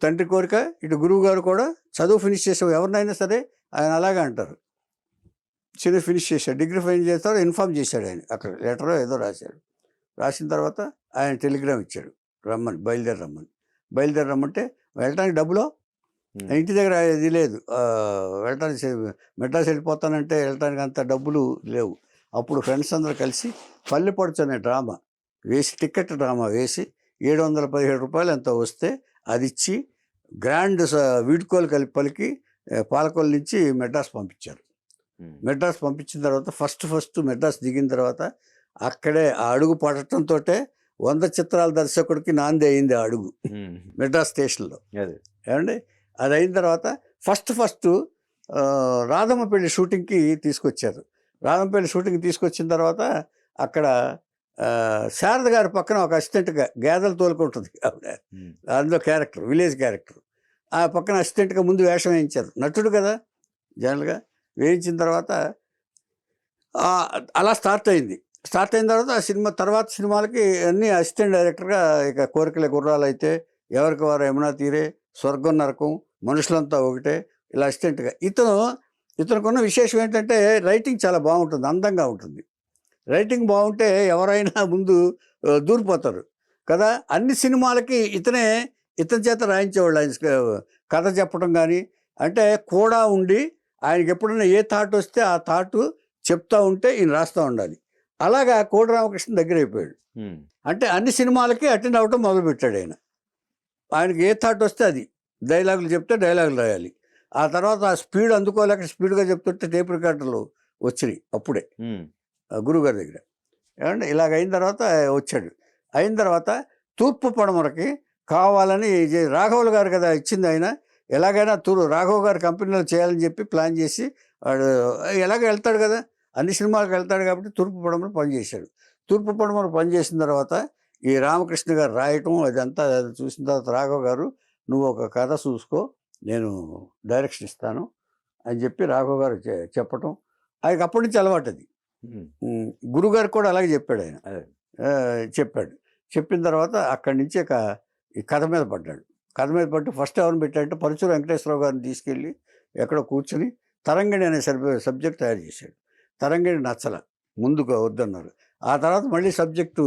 తండ్రి కోరిక, ఇటు గురువు గారు కూడా చదువు ఫినిష్ చేసావు ఎవరినైనా సరే ఆయన అలాగే అంటారు. చదువు ఫినిష్ చేశాడు, డిగ్రీ ఫైనల్ చేస్తాడు, ఇన్ఫార్మ్ చేశాడు ఆయన అక్కడ లెటరో ఏదో రాశాడు. రాసిన తర్వాత ఆయన టెలిగ్రామ్ ఇచ్చాడు, రమ్మని, బయలుదేరి రమ్మంటే వెళ్ళటానికి డబ్బులో ఇంటి దగ్గర ఇది లేదు, వెళ్ళటానికి మెడ్రాస్ వెళ్ళిపోతానంటే వెళ్ళటానికి అంత డబ్బులు లేవు. అప్పుడు ఫ్రెండ్స్ అందరూ కలిసి పల్లెపడుచు అనే డ్రామా వేసి, టికెట్ డ్రామా వేసి 717 రూపాయలు ఎంతో వస్తే అది ఇచ్చి గ్రాండ్ వీడ్కోలు పలికి పాలకొల్లు నుంచి మెడ్రాస్ పంపించారు. మెడ్రాస్ పంపించిన తర్వాత ఫస్ట్ మెడ్రాస్ దిగిన తర్వాత అక్కడే ఆ అడుగు పడటంతో 100 చిత్రాల దర్శకుడికి నాంది అయింది ఆ అడుగు మెడ్రాస్ స్టేషన్లో. ఏమండి, అది అయిన తర్వాత ఫస్ట్ రాధమ్మపల్లి షూటింగ్కి తీసుకొచ్చారు. రాధమ్మపల్లి షూటింగ్కి తీసుకొచ్చిన తర్వాత అక్కడ శారద గారి పక్కన ఒక అసిస్టెంట్గా గేదెలు తోలుకుంటుంది ఆవిడ, అందులో క్యారెక్టర్, విలేజ్ క్యారెక్టర్. ఆ పక్కన అసిస్టెంట్గా ముందు వేషం వేయించారు, నటుడు కదా జనరల్గా. వేయించిన తర్వాత అలా స్టార్ట్ అయిన తర్వాత ఆ తర్వాత సినిమాలకి అన్నీ అసిస్టెంట్ డైరెక్టర్గా, ఇక కోరికల గుర్రాలు అయితే, ఎవరికి వారు యమునా తీరే, స్వర్గం నరకం, మనుషులంతా ఒకటే, ఇలా అసిస్టెంట్గా. ఇతనుకున్న విశేషం ఏంటంటే రైటింగ్ చాలా బాగుంటుంది, అందంగా ఉంటుంది. రైటింగ్ బాగుంటే ఎవరైనా ముందు దూరిపోతారు కదా. అన్ని సినిమాలకి ఇతని చేత రాయించేవాళ్ళు. ఆయన కథ చెప్పడం కానీ అంటే కూడా ఉండి, ఆయనకి ఎప్పుడైనా ఏ థాట్ వస్తే ఆ థాట్ చెప్తా ఉంటే ఈయన రాస్తూ ఉండాలి. అలాగా కోడి రామకృష్ణ దగ్గర అయిపోయాడు. అంటే అన్ని సినిమాలకి అటెండ్ అవ్వటం మొదలుపెట్టాడు ఆయన. ఆయనకి ఏ థాట్ వస్తే అది, డైలాగులు చెప్తే డైలాగులు రాయాలి. ఆ తర్వాత ఆ స్పీడ్ అందుకోలేక స్పీడ్గా చెప్తుంటే టేప్ రికార్డర్లు వచ్చినాయి అప్పుడే గురువుగారి దగ్గర. ఏమంటే ఇలాగ అయిన తర్వాత వచ్చాడు. అయిన తర్వాత తూర్పు పడమరకి కావాలని రాఘవులు గారు కదా ఇచ్చింది, ఆయన ఎలాగైనా రాఘవ్ గారి కంపెనీలో చేయాలని చెప్పి ప్లాన్ చేసి వాడు ఎలాగ వెళ్తాడు కదా, అన్ని సినిమాలకు వెళ్తాడు కాబట్టి తూర్పు పడమర పనిచేశాడు. తూర్పు పడమర పనిచేసిన తర్వాత ఈ రామకృష్ణ గారు రాయటం అదంతా చూసిన తర్వాత రాఘవ్ గారు, నువ్వు ఒక కథ చూసుకో, నేను డైరెక్షన్ ఇస్తాను అని చెప్పి రాఘవ్ గారు చెప్పటం, ఆయనకి అప్పటి నుంచి అలవాటు అది. గురుగారికి కూడా అలాగే చెప్పాడు ఆయన. చెప్పిన తర్వాత అక్కడి నుంచి ఈ కథ మీద పడ్డాడు. ఫస్ట్ ఎవరిని పెట్టాడంటే పరుచూరు వెంకటేశ్వరరావు గారిని తీసుకెళ్ళి ఎక్కడో కూర్చుని తరంగిణి అనే సబ్జెక్ట్ తయారు చేశాడు. తరంగిణి నచ్చల, ముందుగా వద్దన్నారు. ఆ తర్వాత మళ్ళీ సబ్జెక్టు